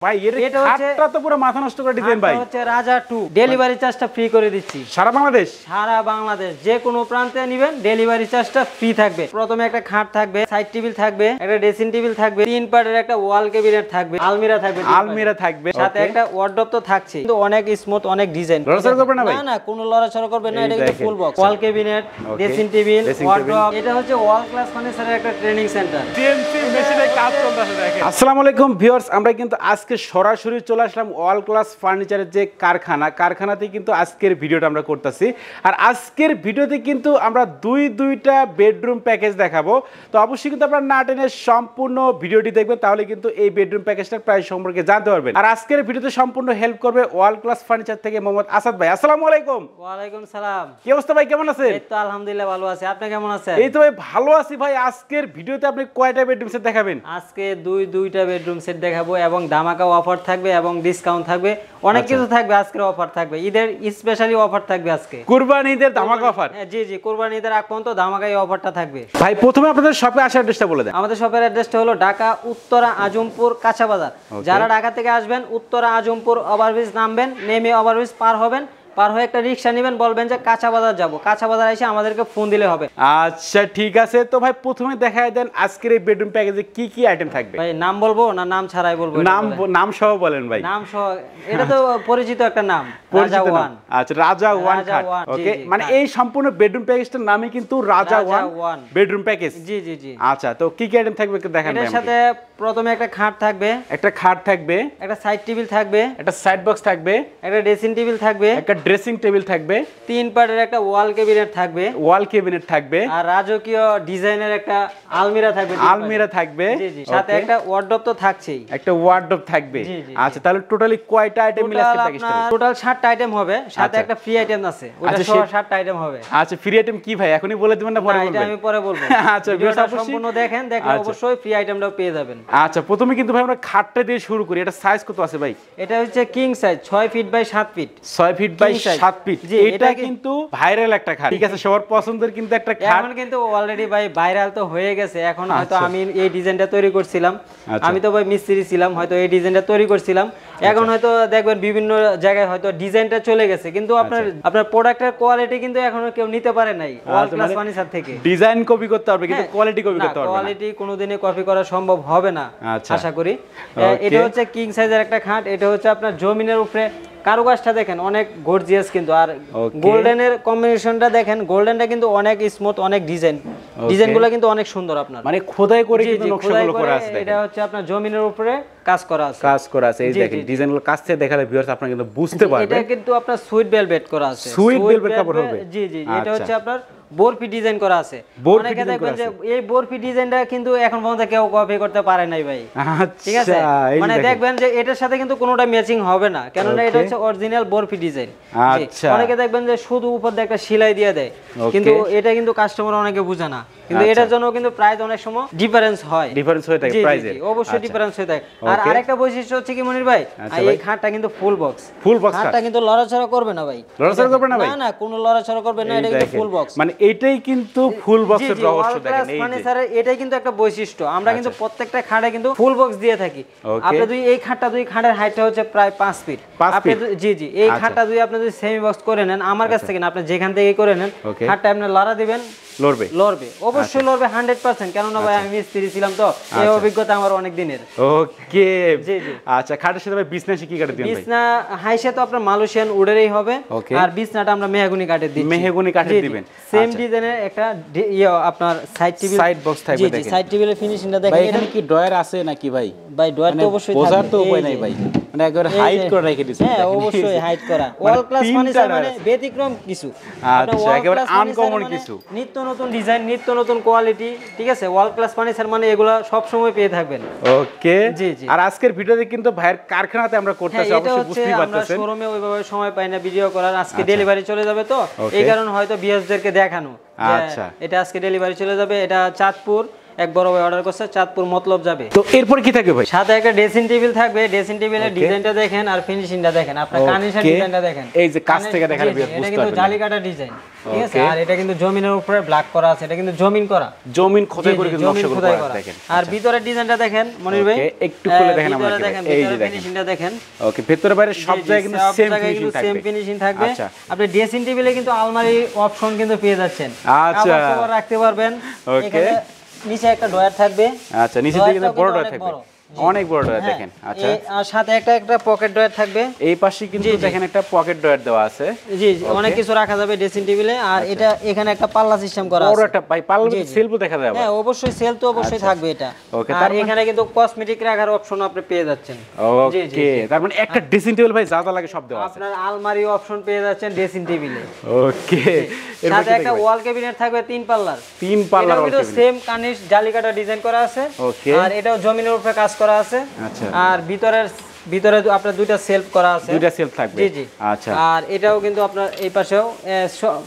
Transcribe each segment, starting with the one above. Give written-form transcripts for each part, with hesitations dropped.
ভাই এটা খাটটা তো পুরো মাথা নষ্ট করে ডিজাইন ভাই। এটা হচ্ছে রাজা 2 ডেলিভারি চার্জটা ফ্রি করে দিচ্ছি সারা বাংলাদেশ। সারা বাংলাদেশ যে কোনো প্রান্তে নেবেন ডেলিভারি চার্জটা ফ্রি থাকবে। প্রথমে একটা খাট থাকবে, সাইড টেবিল থাকবে, একটা ড্রেসিং টেবিল থাকবে, 3 পার্টের একটা ওয়াল ক্যাবিনেট থাকবে, আলমিরা থাকবে, সাথে একটা ওয়ার্ডরোব তো থাকছে। কিন্তু অনেক স্মুথ, অনেক ডিজাইন। লড়াচড়া করবে না ভাই? না কোনো লড়াচড়া করবে না। এটা কিন্তু ফুল বক্স, ওয়াল ক্যাবিনেট, ড্রেসিং টেবিল, ওয়ার্ডরোব। এটা হচ্ছে ওয়াল ক্লাস ফার্নিচারের একটা ট্রেনিং সেন্টার। সিএনসি মেশিনে কাজ চলতেছে দেখেন। আসসালামু আলাইকুম ভিউয়ার্স, আমরা কিন্তু আজকে সরাসরি চলে আসলাম ওয়াল ক্লাস ফার্নিচারের যে কারখানাতে কিন্তু আজকের ভিডিওটা আমরা করতেছি। আর আজকের ভিডিওতে কিন্তু আমরা দুইটা বেডরুম প্যাকেজ দেখাবো। তো অবশ্যই কিন্তু আপনারা না টেনে সম্পূর্ণ ভিডিওটি দেখবেন, তাহলে কিন্তু এই বেডরুম প্যাকেজটার প্রাইস সম্পর্কে জানতে পারবেন। আর আজকের ভিডিওতে সম্পূর্ণ হেল্প করবে ওয়াল ক্লাস ফার্নিচার থেকে মোহাম্মদ আসাদ ভাই। আসসালামু আলাইকুম। ওয়ালাইকুম সালাম। কি অবস্থা ভাই, কেমন আছেন? এই তো আলহামদুলিল্লাহ ভালো আছি। আপনি কেমন আছেন? এই তো ভাই ভালো আছি ভাই। আজকের ভিডিওতে আপনি কয়টা বেডরুম সেট দেখাবেন? আজকে দুইটা বেডরুম সেট দেখাবো এবং ধামাকা অফার থাকবে এবং ডিসকাউন্ট থাকবে, অনেক কিছু থাকবে। আজকের অফার থাকবে, ঈদের স্পেশালি অফার থাকবে আজকে। কুরবানি ঈদের ধামাকা অফার। জি কুরবানি ঈদের আগ পর্যন্ত ধামাকা এই অফারটা থাকবে। ভাই প্রথমে আপনাদের শপে আসার অ্যাড্রেসটা বলে দেন। আমাদের শপের অ্যাড্রেসটা হলো ঢাকা উত্তরা আজমপুর কাঁচা বাজার। যারা ঢাকা থেকে আসবেন উত্তরা আজমপুর ওভারব্রিজ নামবেন, নেমে ওভারব্রিজ পার হবেন, পার হয়ে একটা রিক্সা নেবেন, বলবেন যে কাঁচা বাজার যাবো, কাঁচা বাজার এসে আমাদেরকে ফোন দিলে হবে। আচ্ছা ঠিক আছে। তো ভাই প্রথমে দেখায় দেন আজকের এই বেডরুম প্যাকেজে কি কি আইটেম থাকবে। ভাই নাম বলবো না নাম ছাড়াই বলবো? নাম সহ বলেন ভাই। নাম সহ, এটা তো পরিচিত একটা নাম, রাজা 1। আচ্ছা রাজা 1 খাট। ওকে, মানে এই সম্পূর্ণ বেডরুম প্যাকেজটার নামই কিন্তু রাজা 1 বেডরুম প্যাকেজ। জি। আচ্ছা তো কি কি আইটেম থাকবে একটু দেখান ভাই। এর সাথে প্রথমে একটা খাট থাকবে, একটা সাইড টেবিল থাকবে, একটা সাইড বক্স থাকবে, একটা ড্রেসিং টেবিল থাকবে, একটা ড্রেসিং টেবিল থাকবে, 3 পার্টের একটা ওয়াল ক্যাবিনেট থাকবে, আর রাজকীয় ডিজাইনের একটা আলমিরা থাকবে। জি সাথে একটা ওয়ার্ডরোব তো থাকছেই, একটা ওয়ার্ডরোব থাকবে। আচ্ছা তাহলে টোটালি কয়টা আইটেম মিলে আজকে প্যাকেজটা? টোটাল 7টা আইটেম হবে, সাথে একটা ফ্রি আইটেম আছে, ওটা সহ 7টা আইটেম হবে। আচ্ছা ফ্রি আইটেম কি ভাই এখনই বলে দিবেন না পরে বলবেন? এটা আমি পরে বলবো। আচ্ছা ভিডিওটা সম্পূর্ণ দেখেন, দেখলে অবশ্যই ফ্রি আইটেমটাও পেয়ে যাবেন। আচ্ছা প্রথমে কিন্তু ভাই আমরা খাটটা দিয়ে শুরু করি। এটা সাইজ কত আছে ভাই? এটা হচ্ছে king size, 6 feet by 7 feet. 6 feet by 7 feet. এটা কিন্তু ভাইরাল একটা খাট, ঠিক আছে, সবার পছন্দের কিন্তু একটা খাট। এখন কিন্তু অলরেডি ভাই ভাইরাল তো হয়ে গেছে। এখন হয়তো আমি এই ডিজাইনটা তৈরি করছিলাম, আমি তো ভাই মিস্ত্রি ছিলাম, হয়তো এই ডিজাইনটা তৈরি করছিলাম। এখন হয়তো দেখবেন বিভিন্ন জায়গায় হয়তো ডিজাইনটা চলে গেছে, কিন্তু আপনার প্রোডাক্টের কোয়ালিটি কিন্তু এখনো কেউ নিতে পারে নাই ওয়াল ক্লাস ফার্নিচার থেকে। ডিজাইন কপি করতে পারবে কিন্তু কোয়ালিটি কপি করতে পারবে না। কোয়ালিটি কোনোদিনই কপি করা সম্ভব হবে না আশা করি। এটা হচ্ছে কিং সাইজের একটা খাট। এটা হচ্ছে আপনার জমিনের উপরে কারুকাজটা দেখেন অনেক গর্জিয়াস, কিন্তু আর গোল্ডেনের কম্বিনেশনটা দেখেন, গোল্ডেনটা কিন্তু অনেক স্মুথ, অনেক ডিজাইনগুলো কিন্তু অনেক সুন্দর। আপনার মানে খোদাই করে কিন্তু নকশাগুলো করা আছে। এটা হচ্ছে আপনার জমিনের উপরে কাজ করা আছে। এই দেখেন ডিজাইনগুলো কাছ থেকে দেখালে ভিউয়ার্স আপনারা কিন্তু বুঝতে পারবেন। এটা কিন্তু আপনার সুইট ভেলভেট করা আছে। সুইট ভেলভেট কাপড় হবে। জি এটা হচ্ছে আপনার বরফি ডিজাইন করা আছে। অনেকে দেখবেন যে এই বরফি ডিজাইনটা কিন্তু এখন পর্যন্ত কেউ কপি করতে পারে নাই ভাই। ঠিক আছে, মানে দেখবেন যে এটার সাথে কিন্তু কোনোটা ম্যাচিং হবে না, কেননা এটা হচ্ছে অরিজিনাল বরফি ডিজাইন। আচ্ছা অনেকে দেখবেন যে শুধু উপর দিয়ে একটা সেলাই দিয়ে দেয়, কিন্তু এটা কিন্তু কাস্টমার অনেকে বুঝে না, কিন্তু এটার জন্য কিন্তু প্রাইস অনেক সময় ডিফারেন্স হয়ে থাকে প্রাইসে। অবশ্যই ডিফারেন্স হয়ে থাকে। আর আরেকটা বৈশিষ্ট্য হচ্ছে কি মনির ভাই, এই খাটটা কিন্তু ফুল বক্স খাটটা কিন্তু লড়াচড়া করবে না ভাই। লড়াচড়া করবে না ভাই? না কোনো লড়াচড়া করবে না, এটা কিন্তু ফুল বক্স। মানে এটাই কিন্তু ফুল বক্সের রহস্য দেখেন। এই ফার্নিচারের এটাই কিন্তু একটা বৈশিষ্ট্য। আমরা কিন্তু প্রত্যেকটা খাটে কিন্তু ফুল বক্স দিয়ে থাকি। আপনি এই খাটের হাইটটা হচ্ছে প্রায় 5 ফিট। আপনি জি এই খাটটা আপনি যদি সেমি বক্স করে নেন আমার কাছ থেকে, না আপনি যেখান থেকে করে নেন, খাটটা আপনি লড়া দিবেন, লড়বে অবশ্যই লড়বে 100%। কেননা ভাই আমি মিস্ত্রি ছিলাম, তো এই অভিজ্ঞতা আমার অনেক দিনের। ওকে জি আচ্ছা খাটের সাথে ভাই বিছনা কি কাটে দিবেন ভাই? বিছনা হাইসে তো আপনার মালয়েশিয়ান উডেরই হবে, আর বিছনাটা আমরা মেহগনি কাটে দিই। মেহগনি কাটে দিবেন। সেম ডিজাইনের একটা আপনার সাইড বক্স থাকবে দেখেন। সাইড টেবিলের ফিনিশিংটা দেখেন। ভাই এখানে কি ড্রয়ার আছে নাকি ভাই? ভাই ড্রয়ার তো অবশ্যই থাকবে, বোঝার তো উপায় নাই ভাই, মানে একবার হাইড করে রেখে দিয়েছেন। হ্যাঁ অবশ্যই হাইড করা। ওয়াল ক্লাস ফার্নিচার মানে ব্যতিক্রম কিছু। আচ্ছা একেবারে আনকমন কিছু, নিত্য নতুন ডিজাইন, নিত্য নতুন কোয়ালিটি, ঠিক আছে। ওয়াল ক্লাস ফার্নিচার মানে এগুলা সব সময় পেয়ে থাকবেন। ওকে জি আর আজকের ভিডিওতে কিন্তু ভাইয়ের কারখানাতে আমরা করতেছি, অবশ্যই বুঝতেই পারতেছেন। আমরা শোরুমে ওইভাবে সময় পাই না ভিডিও করার, আজকে ডেলিভারি চলে যাবে, তো এই কারণে হয়তো ভিউয়ারদেরকে দেখানো। আচ্ছা এটা আজকে ডেলিভারি চলে যাবে। এটা চাঁদপুর এক বড় ভাই অর্ডার করছে চাঁদপুর মতলব যাবে। তো এরপর কি থাকবে ভাই? সাথে একটা ড্রেসিং টেবিল থাকবে, ড্রেসিং টেবিলের ডিজাইনটা দেখেন আর ফিনিশিংটা দেখেন, আপনার কার্নিশের ডিজাইনটা দেখেন, এই যে কাছ থেকে দেখার ভিউ বুঝতে এটা কিন্তু জালি কাটা ডিজাইন, ঠিক আছে। আর এটা কিন্তু জমিনের উপরে ব্ল্যাক করা আছে, এটা কিন্তু জমিন করা, জমিন খোদাই করে কিন্তু নকশা করা দেখেন। আর ভিতরের ডিজাইনটা দেখেন মনির ভাই, একটু খুলে দেখেন আমাকে, এই যে দেখেন ফিনিশিংটা দেখেন। ওকে, ভিতরে বাইরে সব জায়গায় কিন্তু সেম ফিনিশিং থাকবে। আপনি ড্রেসিং টেবিলে কিন্তু আলমারি অপশন কিন্তু পেয়ে যাচ্ছেন, আচ্ছা কাপড় রাখতে পারবেন। এখানে নিচে একটা ড্রয়ার থাকবে, আচ্ছা নিচে দিকে বড় ড্রয়ার থাকবে, অনেক বড় ড্রয়ার দেখেন। আচ্ছা, আর সাথে একটা পকেট ড্রয়ার থাকবে, এই পাশে কিন্তু দেখেন একটা পকেট ড্রয়ার দেওয়া আছে। জি অনেক কিছু রাখা যাবে ড্রেসিং টেবিলে। আর এটা এখানে একটা পাল্লা সিস্টেম করা আছে, বড় একটা পাল্লা সেলফও দেখা যাবে। হ্যাঁ অবশ্যই সেল তো অবশ্যই থাকবে এটা। আর এখানে কিন্তু কসমেটিক রাখার অপশন আপনি পেয়ে যাচ্ছেন। ওকে, তার মানে একটা ড্রেসিং টেবিল ভাই যা যা লাগে সব দেওয়া আছে। আপনার আলমারি অপশন পেয়ে যাচ্ছেন ড্রেসিং টেবিলে। ওকে, সাথে একটা ওয়াল ক্যাবিনেট থাকবে 3 পাল্লার, 3 পাল্লার ওয়াল ক্যাবিনেট, সেম কার্নিশ জালি কাটা ডিজাইন করা আছে। আর এটাও জমিনের উপরে কাজ করা আছে। আর ভিতরে আপনার দুইটা সেলফ করা আছে, দুইটা সেলফ থাকবে। জি জি, আচ্ছা। আর এটাও কিন্তু আপনার এই পাশেও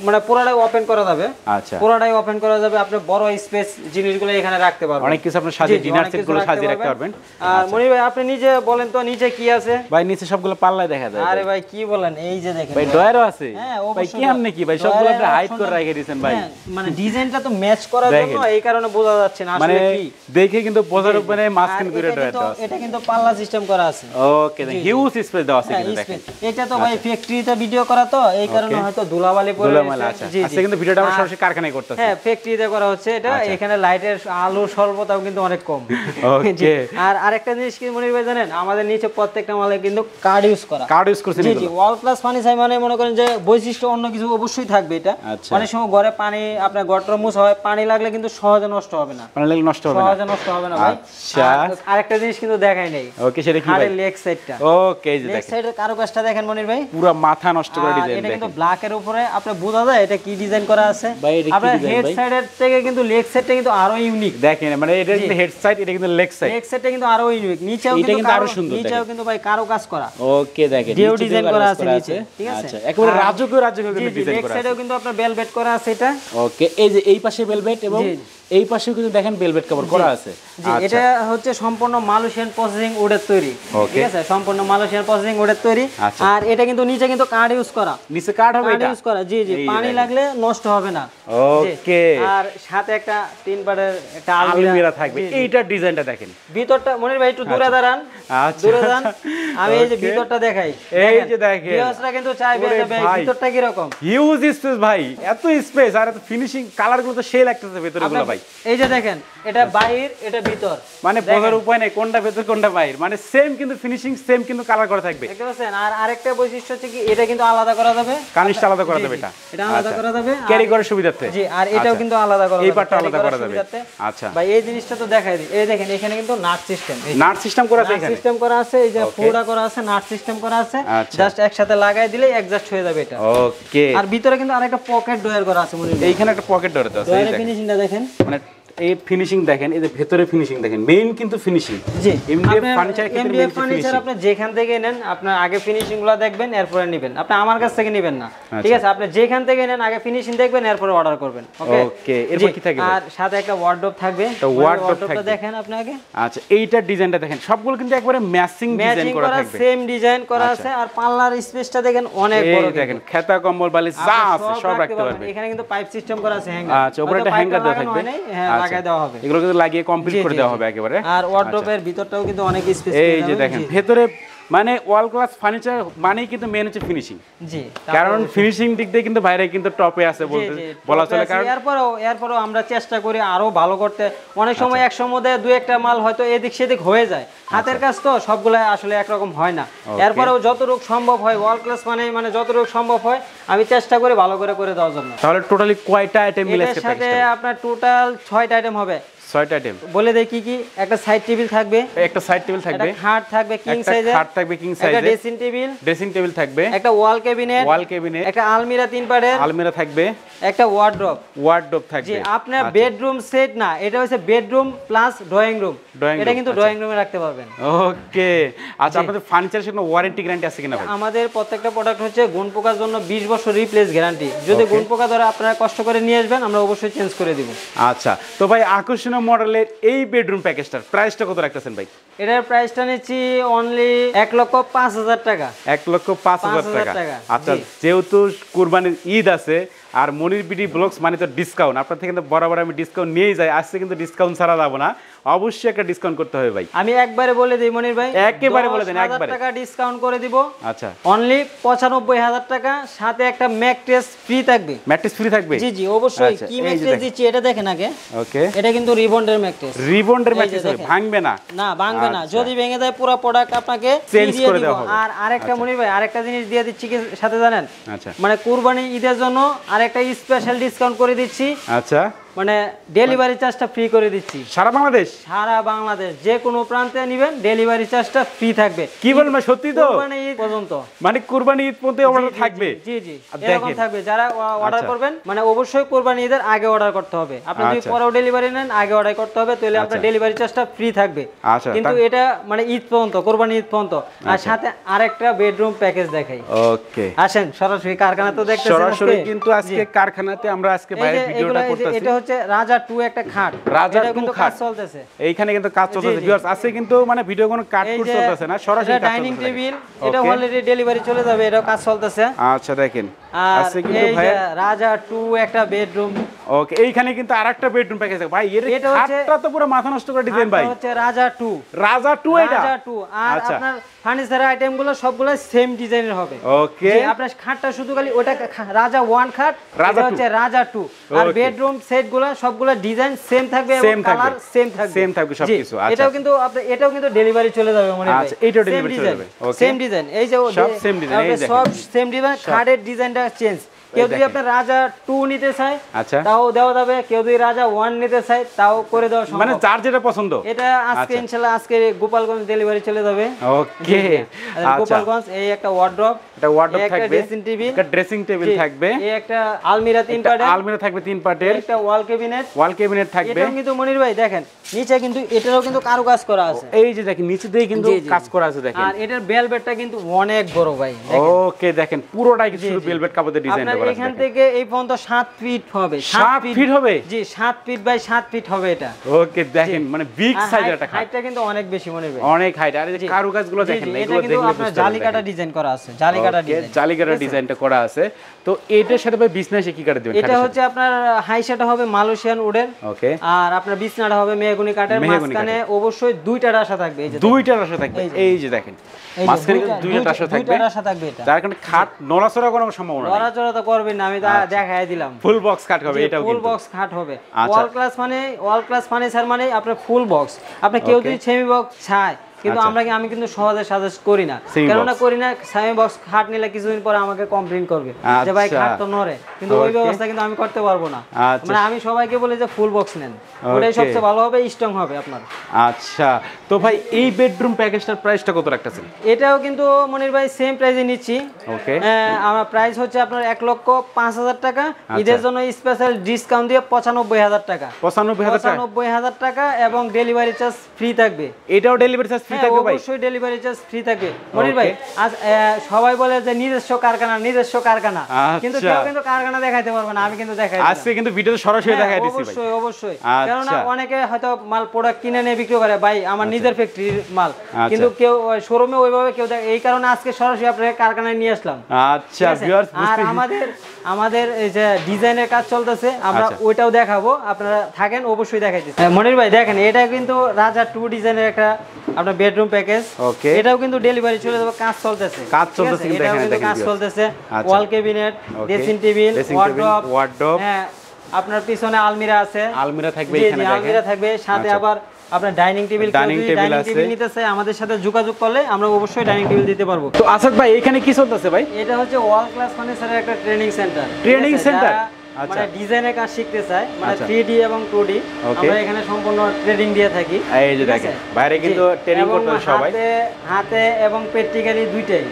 মানে পুরোটাই ওপেন করা যাবে। আচ্ছা, পুরোটাই ওপেন করা যাবে, আপনি বড় স্পেস জিনিসগুলো এখানে রাখতে পারবেন, অনেক কিছু আপনি সাজিয়ে ডিনার সেট গুলো সাজিয়ে রাখতে পারবেন। আর মনির ভাই আপনি নিজে বলেন তো নিচে কি আছে? ভাই নিচে সবগুলো পাল্লায় দেখা যায়। আরে ভাই কি বলেন, এই যে দেখেন ভাই ডয়ারও আছে। হ্যাঁ ভাই কি আমনে কি ভাই সবগুলো আপনি হাইড করে রেখে দিয়েছেন ভাই, মানে ডিজাইনটা তো ম্যাচ করার জন্য, এই কারণে বোঝা যাচ্ছে না আসলে কি, দেখে কিন্তু বোঝার উপরে মাঝখানে দুটো ডয়ার দেওয়া আছে। এটা কিন্তু পাল্লা সিস্টেম করা আছে। ওকে, হিউজ স্পেস দেওয়া আছে কিন্তু দেখেন। এটা তো ভাই ফ্যাক্টরিতে ভিডিও করা তো, এই কারণে হয়তো ধুলাবালি পড়ে আছে। আচ্ছা, কিন্তু ভিডিওটা আমরা সরাসরি কারখানায় করতেছি। হ্যাঁ ফ্যাক্টরিতে করা হচ্ছে এটা। এখানে লাইটের আলো স্বল্পতাও কিন্তু অনেক কম। ওকে, আর আরেকটা জিনিস কি মনির ভাই জানেন, আমাদের নিচে প্রত্যেকটা মালে কিন্তু কার্ড ইউজ করা, কার্ড ইউজ করছেন। জি জি, ওয়াল প্লাস ফার্নিচার মানে মনে করেন যে বৈশিষ্ট্য অন্য কিছু অবশ্যই থাকবে এটা। অনেক সময় ঘরে পানি আপনার গটর মুছ হয়, পানি লাগলে কিন্তু সহজে নষ্ট হবে না, পানি লাগলে নষ্ট হবে না, সহজে নষ্ট হবে না ভাই। আচ্ছা, আরেকটা জিনিস কিন্তু দেখাই নাই। ওকে, সেটা কি ভাই? হাড়ের লেগ সাইডটা। ওকে, এই যে লেগ সাইডের কারুকাজটা দেখেন মনির ভাই, পুরো মাথা নষ্ট করে ডিজাইন দেখেন। এটা কিন্তু ব্ল্যাক এর উপরে আপনি বোঝা যায় এটা কি ডিজাইন করা আছে। আপনার হেড সাইডের থেকে কিন্তু লেগ সাইডটা কিন্তু আরো ইউনিক দেখেন, মানে এটা কিন্তু হেড সাইড, এটা কিন্তু লেগ সাইড, লেগ সাইডটা কিন্তু আরো ইউনিক। নিচেও কিন্তু আরো সুন্দর, নিচেও কিন্তু ভাই কারুকাজ করা। ওকে, দেখেন ডিও ডিজাইন করা আছে নিচে, ঠিক আছে। আচ্ছা, একেবারে রাজকীয় কিন্তু ডিজাইন করা আছে। লেগ সাইডেও কিন্তু আপনার ভেলভেট করা আছে এটা। ওকে, এই যে এই পাশে ভেলভেট এবং এই পাশেও কিন্তু দেখেন ভেলভেট কভার করা আছে। জি, এটা হচ্ছে সম্পূর্ণ মালয়েশিয়ান প্রসেসিং উডের তৈরি, ঠিক আছে, সম্পূর্ণ মালয়েশিয়ান প্রসেসিং উডের তৈরি। আর এটা কিন্তু নিচে কিন্তু কার্ড ইউজ করা, নিচে কার্ড হবে, এটা ইউজ করা। জি জি, পানি লাগলে নষ্ট হবে না। ওকে, আর সাথে একটা 3 পাটের একটা আলমিরা থাকবে। এইটার ডিজাইনটা দেখেন, ভিতরটা মনির ভাই একটু দূরে দাঁড়ান, দূরে দাঁড়ান, আমি এই যে ভিতরটা দেখাই। এই যে দেখেন, ভিউয়ার্সরা কিন্তু চাইবে যে ভাই ভিতরটা কি রকম। হিউজ স্পেস ভাই, এত স্পেস আর এত ফিনিশিং, কালারগুলো তো সেই লাগতেছে ভিতরগুলো ভাই। এই যে দেখেন, এটা বাইরে এটা ভিতর, মানে বোঝার উপায় নাই কোনটা ভিতর কোনটা বাইরে, মানে সেম কিন্তু ফিনিশিং, সেম কিন্তু কালার করা থাকবে, দেখতে পাচ্ছেন। আর আরেকটা বৈশিষ্ট্য হচ্ছে কি, এটা কিন্তু আলাদা করা যাবে, কানিশটা আলাদা করা যাবে, এটা আলাদা করা যাবে ক্যারি করার সুবিধার্থে। জি, আর এটাও কিন্তু আলাদা করা যাবে, এই পার্টটা আলাদা করা যাবে। আচ্ছা ভাই, এই জিনিসটা তো দেখাই দিই। এই দেখেন, এখানে কিন্তু নাট সিস্টেম, নাট সিস্টেম করা আছে, এখানে সিস্টেম করা আছে, এই যে ফোড়া করা আছে, নাট সিস্টেম করা আছে, জাস্ট একসাথে লাগাই দিলে অ্যাডজাস্ট হয়ে যাবে এটা। ওকে, আর ভিতরে কিন্তু আরেকটা পকেট ডয়ার করা আছে, এইখানে একটা পকেট ডয়ার আছে। ডয়ারের ফিনিশিংটা দেখেন, মানে এই ফিনিশিং দেখেন, এই যে ভেতরে ফিনিশিং দেখেন, মেইন কিন্তু ফিনিশিং। জি, এমডিএফ ফার্নিচারের ক্ষেত্রে এমডিএফ ফার্নিচার আপনি যেখান থেকে নেন, আপনার আগে ফিনিশিংগুলো দেখবেন, এরপরে নেবেন। আপনি আমার কাছ থেকে নেবেন না, ঠিক আছে, আপনি যেখান থেকে নেন আগে ফিনিশিং দেখবেন, এরপরে অর্ডার করবেন। ওকে ওকে, এরপর কি থাকবে? আর সাথে একটা ওয়ার্ডরোব থাকবে, ওয়ার্ডরোবটা দেখেন আপনি আগে। আচ্ছা, এইটার ডিজাইনটা দেখেন, সবগুলো কিন্তু একবারে ম্যাচিং ডিজাইন করা থাকবে, সেম ডিজাইন করা আছে। আর পাল্লার স্পেসটা দেখেন অনেক বড়, দেখেন খেতা কম্বল বালিশ যা আছে সব রাখতে পারবেন। এখানে কিন্তু পাইপ সিস্টেম করা আছে, হ্যাঙ্গার। আচ্ছা, উপরে একটা হ্যাঙ্গার দেওয়া থাকবে, হ্যাঁ লাগাই দেওয়া হবে, এগুলো কিন্তু লাগিয়ে কমপ্লিট করে দেওয়া হবে একেবারে। আর ওয়ার্ডরোবের ভিতরটাও কিন্তু অনেক স্পেস। এই যে দেখেন ভেতরে, মানে ওয়াল ক্লাস ফার্নিচার মানেই কিন্তু মেন হচ্ছে ফিনিশিং। জি, কারণ ফিনিশিং দিক দিয়ে কিন্তু বাইরে কিন্তু টপে আছে বলা চলে। কারণ এরপরও আমরা চেষ্টা করি আরো ভালো করতে। অনেক সময় একসময় মধ্যে দুই একটা মাল হয়তো এদিক সেদিক হয়ে যায়, হাতের কাজ তো সবগুলো আসলে একরকম হয় না। এরপরেও যতটুকু সম্ভব হয়, ওয়াল ক্লাস মানে যতটুকু সম্ভব হয় আমি চেষ্টা করি ভালো করে দেওয়ার জন্য। তাহলে টোটালি কয়টা আইটেম মিলে আছে? এর সাথে আপনার টোটাল 6টা আইটেম হবে। 6টা আইটেম বলে দেই কি কি। একটা সাইড টেবিল থাকবে, একটা সাইড টেবিল থাকবে, একটা খাট থাকবে কিং সাইজের, খাট থাকবে কিং সাইজের, একটা ড্রেসিং টেবিল থাকবে, একটা ওয়াল ক্যাবিনেট, একটা আলমিরা 3 পাটের আলমিরা থাকবে, একটা ওয়ার্ডরোব থাকবে। জি, আপনার বেডরুম সেট না, এটা হচ্ছে বেডরুম প্লাস ড্রয়িং রুম, এটা কিন্তু ড্রয়িং রুমে রাখতে পারবেন। ওকে, আচ্ছা, আপনাদের ফার্নিচারের কোনো ওয়ারেন্টি গ্যারান্টি আছে কিনা ভাই? আমাদের প্রত্যেকটা প্রোডাক্ট হচ্ছে গুণ পোকার জন্য 20 বছর রিপ্লেস গ্যারান্টি। যদি গুণ পোকা ধরে আপনারা কষ্ট করে নিয়ে আসবেন, আমরা অবশ্যই চেঞ্জ করে দিব। আচ্ছা, তো ভাই আকর্ষণীয় মডেলের এই বেডরুম প্যাকেজটার প্রাইসটা কত রাখতেছেন ভাই? এটার প্রাইসটা নিচ্ছি অনলি 1,05,000 টাকা। 1,05,000 টাকা। আচ্ছা, যেহেতু কুরবানির ঈদ আছে আর মনির বিডি ব্লগস মানে তো ডিসকাউন্ট, আপনার থেকে কিন্তু বরাবর আমি ডিসকাউন্ট নিয়েই যাই, আজকে কিন্তু ডিসকাউন্ট ছাড়া যাবো না, অবশ্যই একটা ডিসকাউন্ট করতে হবে ভাই। আমি একবারে বলে দিই মনির ভাই, একেবারে বলে দেন, একবারে টাকা ডিসকাউন্ট করে দিব। আচ্ছা, অনলি 95,000 টাকা, সাথে একটা ম্যাট্রেস ফ্রি থাকবে। ম্যাট্রেস ফ্রি থাকবে? জি জি অবশ্যই। কি ম্যাট্রেস দিচ্ছি এটা দেখেন আগে। ওকে, এটা কিন্তু রিবন্ডের ম্যাট্রেস। রিবন্ডের ম্যাট্রেস ভাঙবে না? না ভাঙবে না, যদি ভেঙে যায় পুরো প্রোডাক্ট আপনাকে চেঞ্জ করে দেওয়া হবে। আর আরেকটা মনির ভাই আরেকটা জিনিস দিয়ে দিচ্ছি কি সাথে জানেন? আচ্ছা, মানে কুরবানি ঈদের জন্য আরেকটা স্পেশাল ডিসকাউন্ট করে দিচ্ছি। আচ্ছা, মানে ডেলিভারি চার্জটা ফ্রি করে দিচ্ছি সারা বাংলাদেশ। সারা বাংলাদেশ যে কোনো প্রান্তে নেবেন ডেলিভারি চার্জটা ফ্রি থাকবে। কি বলেন ভাই, সত্যি তো? কুরবানি ঈদ পর্যন্ত, মানে কুরবানি ঈদ পর্যন্ত অর্ডার থাকবে? জি জি এরকম থাকবে। যারা অর্ডার করবেন মানে অবশ্যই কুরবানি ঈদের আগে অর্ডার করতে হবে। আপনি যদি পরেও ডেলিভারি নেন আগে অর্ডার করতে হবে, তাহলে আপনার ডেলিভারি চার্জটা ফ্রি থাকবে। কিন্তু এটা মানে ঈদ পর্যন্ত, কুরবানি ঈদ পর্যন্ত। আর সাথে আরেকটা বেডরুম প্যাকেজ দেখাই। ওকে, আসেন সরাসরি কারখানা তো দেখতেছেন, সরাসরি কিন্তু আজকে কারখানাতে আমরা আজকে বাইরে ভিডিওটা করতেছি। এটা হচ্ছে রাজা 2 একটা খাট, রাজা কিন্তু কাজ চলতেছে এইখানে, কিন্তু কাজ চলতেছে ভিউয়ার্স। আজকে কিন্তু মানে ভিডিও কোনো কাট চলতেছে না, সরাসরি কাজ চলতেছে। ডাইনিং টেবিল, এটা অলরেডি ডেলিভারি চলে যাবে, এটাও কাজ চলতেছে। আচ্ছা দেখেন, আজকে কিন্তু ভাই রাজা 2 একটা বেডরুম। ওকে, এইখানে কিন্তু আরেকটা বেডরুম প্যাকেজ ভাই। এটা খাটটা তো পুরো মাথা নষ্ট করে ডিজাইন ভাই। এটা হচ্ছে রাজা 2। রাজা 2 এটা? রাজা 2। আর আপনার ফার্নিচার আইটেমগুলো সবগুলো সেম ডিজাইনের হবে। ওকে, আপনার খাটটা শুধু খালি ওটা রাজা 1 খাট, এটা হচ্ছে রাজা 2। আর বেডরুম সেটগুলো সবগুলো ডিজাইন সেম থাকবে এবং কালার সেম থাকবে সবকিছু। আচ্ছা, এটাও কিন্তু ডেলিভারি চলে যাবে মনে হয়। আচ্ছা, এটাও ডেলিভারি চলে যাবে। ওকে, সেম ডিজাইন, এই যে সব সেম ডিজাইন, এই দেখেন সব সেম ডিজাইন, খাটের ডিজাইনটা চেঞ্জ। কেউ যদি আপনার রাজা 2 নিতে চায় আচ্ছা তাও দেওয়া যাবে, কেউ যদি রাজা 1 নিতে চায় তাও করে দেওয়া সম্ভব, মানে যার যেটা পছন্দ। এটা আজকে ইনশাআল্লাহ আজকে গোপালগঞ্জ ডেলিভারি চলে যাবে। ওকে, আচ্ছা, গোপালগঞ্জ। এই একটা ওয়ার্ড্রপ, এটা ওয়ার্ডরোব থাকবে, একটা ড্রেসিং টেবিল, একটা ড্রেসিং টেবিল থাকবে, এই একটা আলমিরা 3 পার্টের, আলমিরা থাকবে 3 পার্টের, একটা ওয়াল ক্যাবিনেট থাকবে। এটা কিন্তু মনির ভাই দেখেন নিচে কিন্তু এটারও কিন্তু কারুকাজ করা আছে। এই যে দেখেন নিচে দিয়ে কিন্তু কাজ করা আছে দেখেন। আর এটার বেলভেটটা কিন্তু অনেক বড় ভাই। ওকে, দেখেন পুরোটাই কিন্তু বেলভেট কাপড়ের ডিজাইনটা করা আছে। এখান থেকে এই পর্যন্ত 7 ফিট হবে। 7 ফিট হবে? জি 7 ফিট বাই 7 ফিট হবে এটা। ওকে, দেখেন মানে বিগ সাইজের একটা খাট। হাইটটা কিন্তু অনেক বেশি মনির ভাই, অনেক হাইট। আর এই যে কারুকাজগুলো দেখেন, এগুলো দেখলে আপনার জালিকাটা ডিজাইন করা আছে, জালিকাটা ডিজাইনটা করা আছে। তো এটার সাথে ভাই বিছনায় কি কাটে দিবেন? এটা হচ্ছে আপনার হাইসাটা হবে মালয়েশিয়ান উডের। ওকে, আর আপনার বিছনাটা হবে মেহগনি কাঠের। মাঝখানে অবশ্যই 2টা রাশা থাকবে। এই যে 2টা রাশা থাকবে, এই যে দেখেন মাঝখানে 2টা রাশা থাকবে। 2টা রাশা থাকবে এটা। যার কারণে খাট নড়াচড়া করার সম্ভাবনা নেই। নড়াচড়া তো করবেন না, আমি দেখাই দিলাম। ফুল বক্স খাট হবে, এটাও কিন্তু ফুল বক্স খাট হবে। ওয়াল ক্লাস ফার্নিচার মানে আপনার ফুল বক্স। আপনি কেউ যদি সেমি বক্স চায়, কিন্তু আমি কিন্তু সহজে সাজেস্ট করি না, কেননা করি না সেমি বক্স খাট নিলে কিছুদিন পরে আমাকে কমপ্লেইন করবে যে ভাই খাট তো নড়ে, কিন্তু ওই ব্যবস্থা কিন্তু আমি করতে পারবো না। মানে আমি সবাইকে বলি যে ফুল বক্স নেন, ওটাই সবচেয়ে ভালো হবে, স্ট্রং হবে আপনার। আচ্ছা, তো ভাই এই বেডরুম প্যাকেজটার প্রাইসটা কত রাখতেছেন? এটাও কিন্তু মনির ভাই সেম প্রাইসে নিচ্ছি। ওকে, আমার প্রাইস হচ্ছে আপনার 1,05,000 টাকা। ঈদের জন্য স্পেশাল ডিসকাউন্ট দিয়ে 95,000 টাকা। 95,000 টাকা এবং ডেলিভারি চার্জ ফ্রি থাকবে। এটাও ডেলিভারি চার্জ ফ্রি থাকবে ভাই? অবশ্যই ডেলিভারি চার্জ ফ্রি থাকবে মনির ভাই। আজ সবাই বলে যে নিজস্ব কারখানা, কিন্তু কেউ কিন্তু কারখানা দেখাইতে পারবে না, আমি কিন্তু দেখাই দিলাম। আজকে কিন্তু ভিডিওতে সরাসরি দেখাই দিছি ভাই। অবশ্যই কারণ অনেকে হয়তো মাল প্রোডাক্ট কিনে নিয়ে বিক্রি করে, ভাই আমার নিজের ফ্যাক্টরির মাল, কিন্তু কেউ শোরুমে ওইভাবে কেউ এই কারণে আজকে সরাসরি আপনাদের কারখানায় নিয়ে আসলাম। আচ্ছা ভিউয়ার্স, আর আমাদের এই যে ডিজাইনের কাজ চলতেছে, আমরা ওইটাও দেখাবো, আপনারা থাকেন অবশ্যই দেখাইতেছি। মনির ভাই দেখেন, এটা কিন্তু রাজা 2 ডিজাইনের একটা আপনার বেডরুম প্যাকেজ। ওকে, এটাও কিন্তু ডেলিভারি চলে যাবে, কাজ চলতেছে কিন্তু দেখেন কাজ চলতেছে। ওয়াল ক্যাবিনেট, ড্রেসিং টেবিল, ওয়ার্ডরোব, হ্যাঁ আপনার পিছনে আলমিরা আছে, আলমিরা থাকবে এখানে দেখেন, আলমিরা থাকবে সাথে আবার আপনার ডাইনিং টেবিল নিতে চাই আমাদের সাথে যোগাযোগ করলে আমরা অবশ্যই ডাইনিং টেবিল দিতে পারবো। তো আসাদ ভাই এখানে কি চলতেছে ভাই? এটা হচ্ছে ওয়াল ক্লাস ফার্নিচারের একটা ট্রেনিং সেন্টার। মানে ডিজাইনের কাজ শিখতে চাই, মানে 3D এবং 2D আমরা এখানে সম্পূর্ণ ট্রেনিং দিয়ে থাকি। এই যে দেখেন বাইরে কিন্তু ট্রেনিং করতে সবাই হাতে এবং প্র্যাকটিক্যালি দুইটাই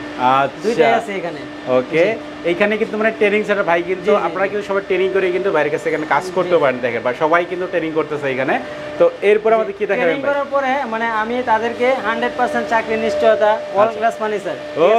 আছে এখানে। ওকে, এইখানে কিন্তু মানে ট্রেনিং সেন্টার ভাই, কিন্তু আপনারা কিন্তু সবাই ট্রেনিং করে কিন্তু বাইরের কাছে এখানে কাজ করতে পারেন। দেখেন ভাই সবাই কিন্তু ট্রেনিং করতেছে এখানে। তো এরপর আমাদের কি দেখাবেন? ট্রেনিং করার পরে মানে আমি তাদেরকে 100% চাকরি নিশ্চয়তা, ওয়ার্ল্ড ক্লাস ফার্নিচার,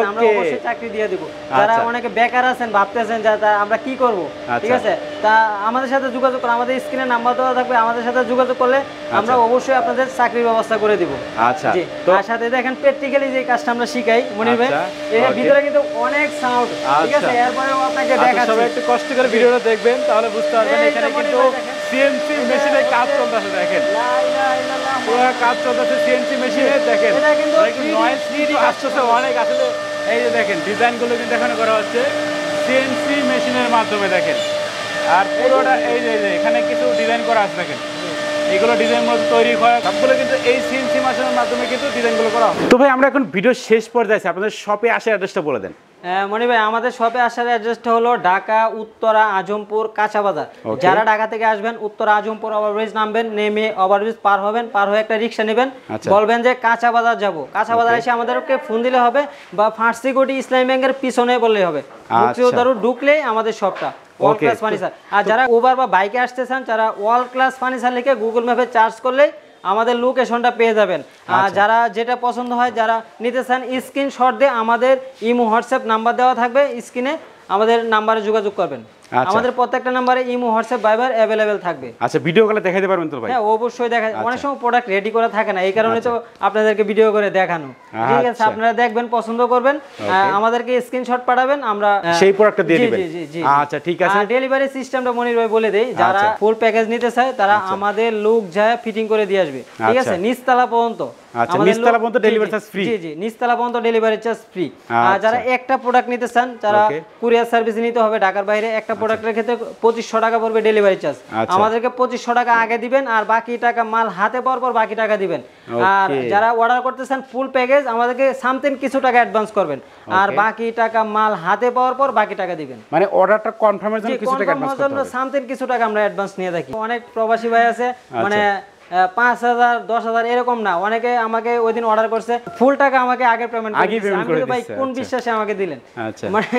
আমরা অবশ্যই চাকরি দিয়ে দেব। যারা অনেকে বেকার আছেন, ভাবতেছেন যে আমরা কি করব, ঠিক আছে, তা আমাদের সাথে যোগাযোগ করুন। আমাদের স্ক্রিনে নাম্বার দেওয়া থাকবে, আমাদের সাথে যোগাযোগ করলে আমরা অবশ্যই আপনাদের চাকরির ব্যবস্থা করে দিব। আচ্ছা, তো তার সাথে দেখেন প্র্যাকটিক্যালি যে কাজটা আমরা শিখাই মনির ভাই, এর ভিতরে কিন্তু অনেক সাউন্ড, ঠিক আছে, এরপরেও আপনাকে দেখাচ্ছি। সবাই একটু কষ্ট করে ভিডিওটা দেখবেন, তাহলে বুঝতে পারবেন এখানে কিন্তু সিএনসি মেশিনে কাজ চলতেছে। দেখেন পুরো কাজ চলতেছে সিএনসি মেশিনে। দেখেন নয়েজ কিন্তু আসছে অনেক। আসলে এই যে দেখেন ডিজাইনগুলো কিন্তু এখানে করা হচ্ছে সিএনসি মেশিনের মাধ্যমে। দেখেন আর পুরোটা এই যে এখানে কিছু ডিজাইন করা আছে। দেখেন এগুলো ডিজাইন মতো তৈরি করা সবগুলো কিন্তু এই সিএনসি মেশিনের মাধ্যমে কিন্তু ডিজাইনগুলো করা হয়। তো ভাই আমরা এখন ভিডিও শেষ পর্যায়ে আছি, আপনাদের শপে আসার অ্যাড্রেসটা বলে দেন। মনির ভাই আমাদের শপে আসার অ্যাড্রেসটা হলো ঢাকা উত্তরা আজমপুর কাঁচা বাজার। যারা ঢাকা থেকে আসবেন উত্তরা আজমপুর ওভারব্রিজ নামবেন, নেমে ওভারব্রিজ পার হবেন, পার হয়ে একটা রিক্সা নেবেন, বলবেন যে কাঁচা বাজার যাব। কাঁচা বাজার এসে আমাদেরকে ফোন দিলে হবে, বা ফার্সি কোটি ইসলামী ব্যাংকের পিছনে বললেই হবে। ঢুকলেই আমাদের শপটা ওয়ার্ল্ড ক্লাস ফার্নিচার। আর যারা উবার বা বাইকে আসতে চান, যারা ওয়ার্ল্ড ক্লাস ফার্নিচার লিখে গুগল ম্যাপে সার্চ করলে আমাদের লোকেশনটা পেয়ে যাবেন। আর যারা যেটা পছন্দ হয়, যারা নিতে চান স্ক্রিনশট দিয়ে আমাদের ইমো হোয়াটসঅ্যাপ নাম্বার দেওয়া থাকবে, স্ক্রিনে আমাদের নাম্বারে যোগাযোগ করবেন। আমাদের প্রত্যেকটা নাম্বারে ইমো হোয়াটসঅ্যাপ ভাইবার अवेलेबल থাকবে। আচ্ছা ভিডিও কলে দেখাতে পারবেন তো ভাই? হ্যাঁ অবশ্যই দেখা। অনেক সময় প্রোডাক্ট রেডি করা থাকে না, এই কারণে তো আপনাদেরকে ভিডিও করে দেখানো। ঠিক আছে, আপনারা দেখবেন, পছন্দ করবেন, আমাদেরকে স্ক্রিনশট পাঠাবেন, আমরা সেই প্রোডাক্টটা দিয়ে দিবেন। আচ্ছা ঠিক আছে। ডেলিভারি সিস্টেমটা মনির ভাই বলে দেই, যারা ফুল প্যাকেজ নিতে চায় তারা আমাদের লোক যায় ফিটিং করে দিয়ে আসবে। ঠিক আছে, নিচতলা পর্যন্ত। আচ্ছা নিচতলা পর্যন্ত ডেলিভারি চার্জ ফ্রি? জি জি, নিচতলা পর্যন্ত ডেলিভারি চার্জ ফ্রি। আর যারা একটা প্রোডাক্ট নিতে চান, যারা কুরিয়ার সার্ভিস নিতে হবে ঢাকার বাইরে, একটা প্রোডাক্টের ক্ষেত্রে 2500 টাকা পড়বে ডেলিভারি চার্জ। আমাদেরকে 2500 টাকা আগে দিবেন, আর বাকি টাকা মাল হাতে পাওয়ার পর বাকি টাকা দিবেন। আর যারা অর্ডার করতে চান ফুল প্যাকেজ, আমাদেরকে সামথিং কিছু টাকা অ্যাডভান্স করবেন, আর বাকি টাকা মাল হাতে পাওয়ার পর বাকি টাকা দিবেন। মানে অর্ডারটা কনফার্মের জন্য কিছু টাকা অ্যাডভান্স করতে হবে, সামথিং কিছু টাকা আমরা অ্যাডভান্স নিয়ে থাকি। অনেক প্রবাসী ভাই আছে মানে 5000 10000 এরকম না, অনেকে আমাকে ওই দিন অর্ডার করছে ফুল টাকা আমাকে আগে পেমেন্ট করে ভাই কোন বিশ্বাসে আমাকে দিলেন? মানে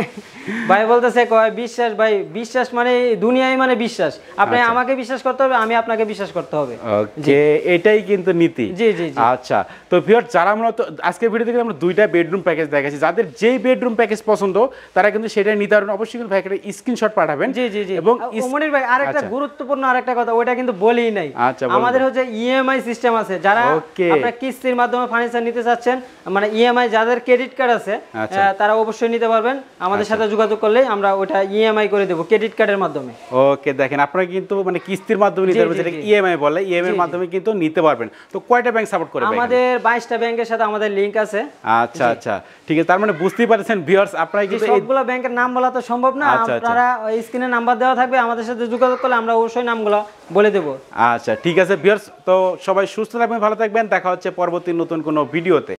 ভাই বলতেছে কয় বিশ্বাস, ভাই বিশ্বাস মানে দুনিয়ায় মানে বিশ্বাস। আপনি আমাকে বিশ্বাস করতে হবে, আমি আপনাকে বিশ্বাস করতে হবে। ওকে, এটাই কিন্তু নীতি। জি জি জি। আচ্ছা তো ভিউয়ার, যারা আমরা তো আজকের ভিডিও থেকে আমরা দুইটা বেডরুম প্যাকেজ দেখাচ্ছি, যাদের যেই বেডরুম প্যাকেজ পছন্দ তারা কিন্তু সেটা নিতে পারবেন। অবশ্যই কিন্তু ভাই একটা স্ক্রিনশট পাঠাবেন। জি জি জি। এবং মনির ভাই আরেকটা গুরুত্বপূর্ণ আরেকটা কথা, ওইটা কিন্তু বলেই নাই, আমাদের হচ্ছে ইএমআই সিস্টেম আছে। যারা আপনারা কিস্তির মাধ্যমে ফার্নিচার নিতে চাচ্ছেন, মানে ইএমআই যাদের ক্রেডিট কার্ড আছে তারা অবশ্যই নিতে পারবেন। আমাদের সাথে যোগাযোগ করলে আমরা ওটা ইএমআই করে দেব ক্রেডিট কার্ডের মাধ্যমে। ওকে দেখেন আপনারা কিন্তু মানে কিস্তির মাধ্যমে নিতে পারবেন, যেটা ইএমআই বলে, ইএমআই এর মাধ্যমে কিন্তু নিতে পারবেন। তো কয়টা ব্যাংক সাপোর্ট করে? আমাদের 22টা ব্যাংকের সাথে আমাদের লিংক আছে। আচ্ছা আচ্ছা ঠিক আছে, তার মানে বুঝতেই পারছেন ভিউয়ার্স, আপনারা কিন্তু সবগুলো ব্যাংকের নাম বলা তো সম্ভব না, আপনারা স্ক্রিনে নাম্বার দেওয়া থাকবে, আমাদের সাথে যোগাযোগ করলে আমরা অবশ্যই নামগুলো বলে দেব। আচ্ছা ঠিক আছে ভিউয়ার্স, তো সবাই সুস্থ থাকবেন, ভালো থাকবেন, দেখা হচ্ছে পরবর্তী নতুন কোনো ভিডিওতে।